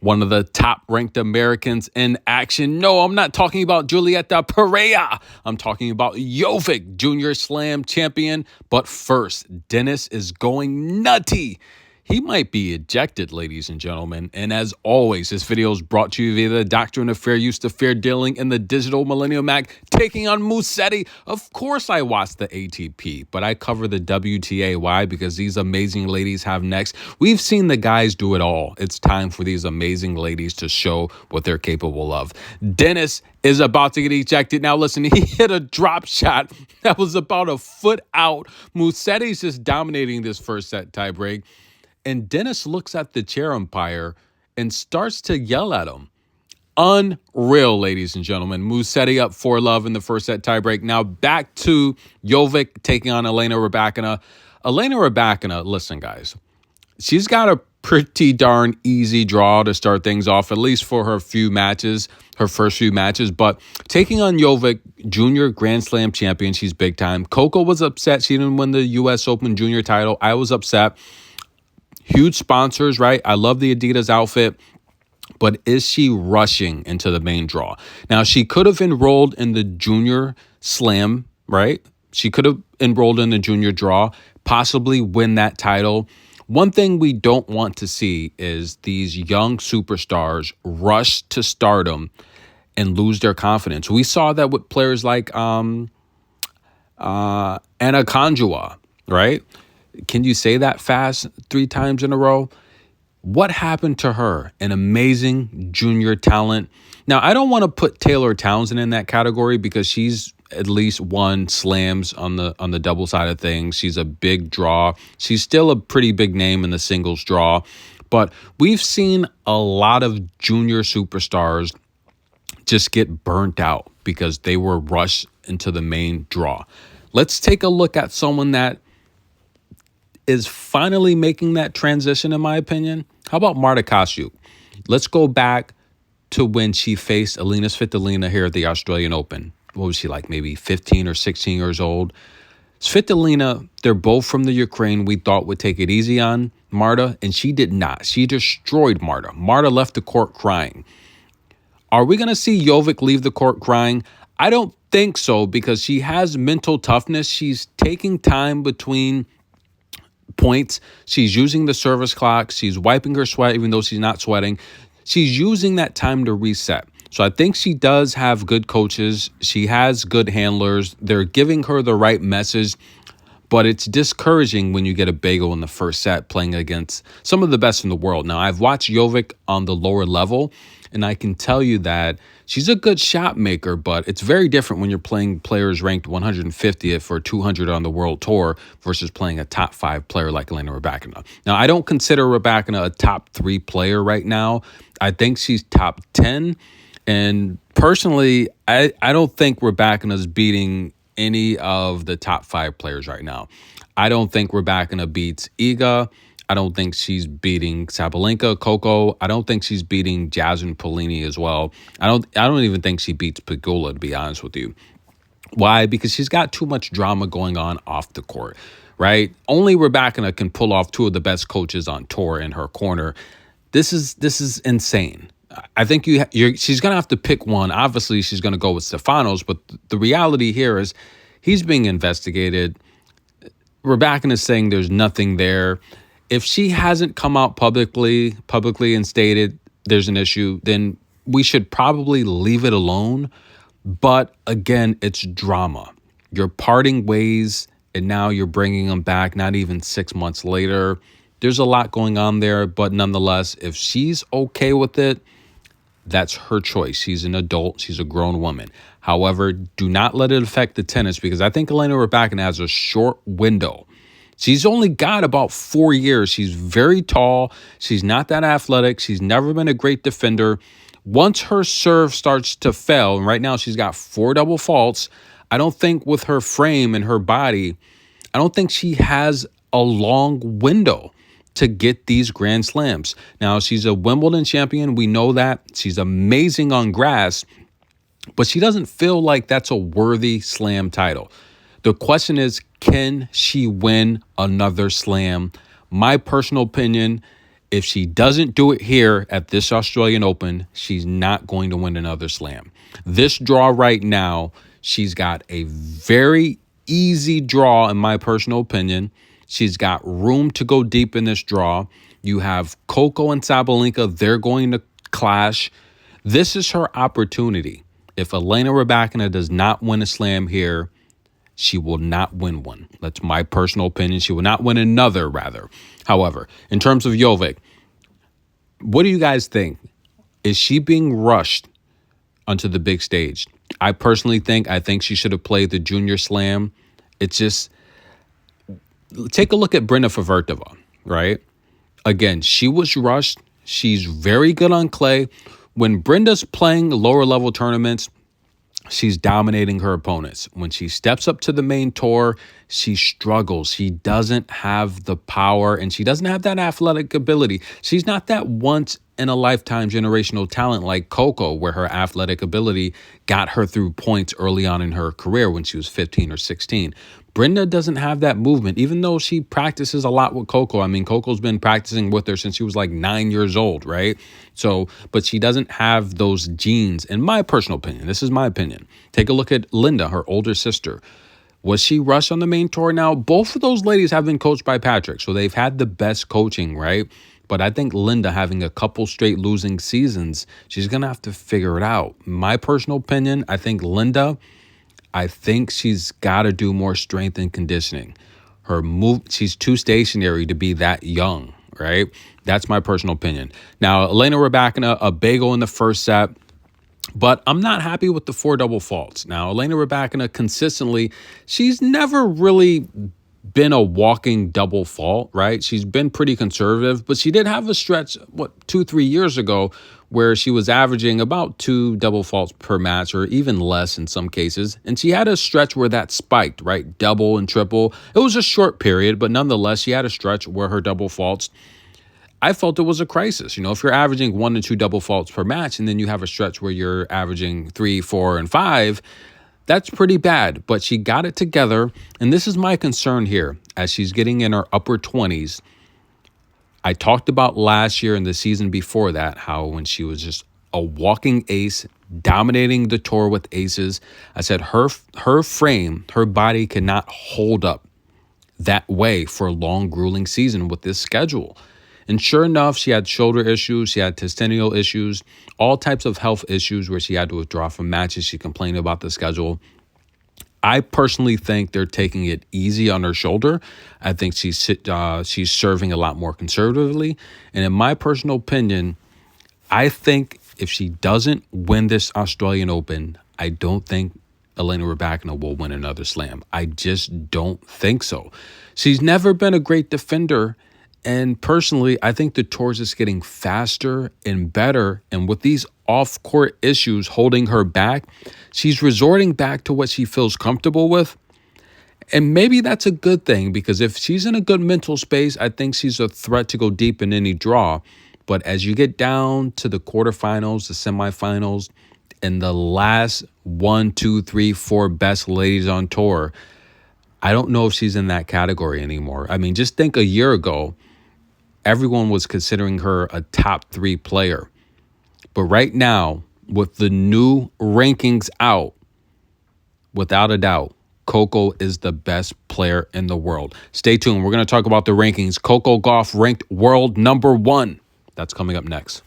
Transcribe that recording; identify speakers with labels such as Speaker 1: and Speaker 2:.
Speaker 1: one of the top-ranked Americans in action. No, I'm not talking about Julieta Pereira. I'm talking about Jovic, Junior Slam champion. But first, Dennis is going nutty. He might be ejected, ladies and gentlemen. And as always, this video is brought to you via the Doctrine of Fair Use to Fair Dealing in the Digital Millennium Act, taking on Musetti. Of course I watch the ATP, but I cover the WTA. Why? Because these amazing ladies have next. We've seen the guys do it all. It's time for these amazing ladies to show what they're capable of. Dennis is about to get ejected. Now, listen, he hit a drop shot that was about a foot out. Musetti's just dominating this first set tiebreak. And Dennis looks at the chair umpire and starts to yell at him. Unreal, ladies and gentlemen. Musetti up 4-love in the first set tiebreak. Now back to Jovic taking on Elena Rybakina. Elena Rybakina, listen, guys, she's got a pretty darn easy draw to start things off, at least for her first few matches. But taking on Jovic, junior Grand Slam champion, she's big time. Coco was upset she didn't win the U.S. Open junior title. I was upset. Huge sponsors, right? I love the Adidas outfit, but is she rushing into the main draw? Now, she could have enrolled in the junior slam, right? She could have enrolled in the junior draw, possibly win that title. One thing we don't want to see is these young superstars rush to stardom and lose their confidence. We saw that with players like Anna Konjua, right? Can you say that fast 3 times in a row? What happened to her? An amazing junior talent. Now, I don't want to put Taylor Townsend in that category because she's at least won slams on the double side of things. She's a big draw. She's still a pretty big name in the singles draw. But we've seen a lot of junior superstars just get burnt out because they were rushed into the main draw. Let's take a look at someone that is finally making that transition, in my opinion. How about Marta Kostyuk? Let's go back to when she faced Elena Svitolina here at the Australian Open. What was she like, maybe 15 or 16 years old? Svitolina, they're both from the Ukraine, we thought would take it easy on Marta, and she did not. She destroyed Marta. Marta left the court crying. Are we going to see Jovic leave the court crying? I don't think so, because she has mental toughness. She's taking time between points. She's using the service clock. She's wiping her sweat, even though she's not sweating. She's using that time to reset. So I think she does have good coaches. She has good handlers. They're giving her the right message, but it's discouraging when you get a bagel in the first set playing against some of the best in the world. Now, I've watched Jovic on the lower level, and I can tell you that she's a good shot maker, but it's very different when you're playing players ranked 150th or 200 on the world tour versus playing a top 5 player like Elena Rybakina. Now, I don't consider Rybakina a top 3 player right now. I think she's top 10. And personally, I don't think Rybakina's beating any of the top 5 players right now. I don't think Rybakina beats Iga. I don't think she's beating Sabalenka, Coco. I don't think she's beating Jasmine Polini as well. I don't even think she beats Pegula, to be honest with you. Why? Because she's got too much drama going on off the court, right? Only Rybakina can pull off 2 of the best coaches on tour in her corner. This is insane. I think she's going to have to pick one. Obviously, she's going to go with Stefanos, but the reality here is he's being investigated. Rybakina is saying there's nothing there. If she hasn't come out publicly and stated there's an issue, then we should probably leave it alone. But again, it's drama. You're parting ways, and now you're bringing them back not even 6 months later. There's a lot going on there, but nonetheless, if she's okay with it, that's her choice. She's an adult. She's a grown woman. However, do not let it affect the tennis, because I think Elena Rybakina has a short window. She's only got about 4 years. She's very tall. She's not that athletic. She's never been a great defender. Once her serve starts to fail, and right now she's got 4 double faults, I don't think with her frame and her body, I don't think she has a long window to get these Grand Slams. Now, she's a Wimbledon champion. We know that. She's amazing on grass, but she doesn't feel like that's a worthy slam title. The question is, can she win another slam? My personal opinion If she doesn't do it here at this Australian Open, she's not going to win another slam. This draw right now, she's got a very easy draw, in my personal opinion. She's got room to go deep in this draw. You have Coco and Sabalenka. They're going to clash. This is her opportunity. If Elena Rybakina does not win a slam here, she will not win one. That's my personal opinion. She will not win another, rather. However, in terms of Jovic, what do you guys think? Is she being rushed onto the big stage? I personally think she should have played the junior slam. It's just, take a look at Brenda Favertova, right? Again, she was rushed. She's very good on clay. When Brenda's playing lower level tournaments, she's dominating her opponents. When she steps up to the main tour, she struggles. She doesn't have the power and she doesn't have that athletic ability. She's not that once in a lifetime generational talent like Coco, where her athletic ability got her through points early on in her career when she was 15 or 16. Brenda doesn't have that movement, even though she practices a lot with Coco. I mean, Coco's been practicing with her since she was like 9 years old, right? So, but she doesn't have those genes, in my personal opinion. This is my opinion. Take a look at Linda, her older sister. Was she rushed on the main tour? Now, both of those ladies have been coached by Patrick, so they've had the best coaching, right? But I think Linda, having a couple straight losing seasons, she's going to have to figure it out. My personal opinion, I think she's got to do more strength and conditioning. She's too stationary to be that young, right? That's my personal opinion. Now, Elena Rybakina, a bagel in the first set, but I'm not happy with the 4 double faults. Now, Elena Rybakina consistently, she's never really been a walking double fault, right? She's been pretty conservative, but she did have a stretch, 2-3 years ago, where she was averaging about 2 double faults per match, or even less in some cases. And she had a stretch where that spiked, right? Double and triple. It was a short period, but nonetheless, she had a stretch where her double faults, I felt it was a crisis. You know, if you're averaging 1 to 2 double faults per match, and then you have a stretch where you're averaging 3, 4, and 5, that's pretty bad. But she got it together. And this is my concern here as she's getting in her upper 20s. I talked about last year and the season before that, how when she was just a walking ace, dominating the tour with aces, I said her frame, her body cannot hold up that way for a long, grueling season with this schedule. And sure enough, she had shoulder issues, she had testicular issues, all types of health issues where she had to withdraw from matches. She complained about the schedule. I personally think they're taking it easy on her shoulder. I think she's serving a lot more conservatively. And in my personal opinion, I think if she doesn't win this Australian Open, I don't think Elena Rybakina will win another slam. I just don't think so. She's never been a great defender. And personally, I think the tour is just getting faster and better. And with these off-court issues holding her back, she's resorting back to what she feels comfortable with. And maybe that's a good thing, because if she's in a good mental space, I think she's a threat to go deep in any draw. But as you get down to the quarterfinals, the semifinals, and the last 1, 2, 3, 4 best ladies on tour, I don't know if she's in that category anymore. I mean, just think a year ago, everyone was considering her a top 3 player. But right now, with the new rankings out, without a doubt, Coco is the best player in the world. Stay tuned. We're going to talk about the rankings. Coco Gauff ranked world number 1. That's coming up next.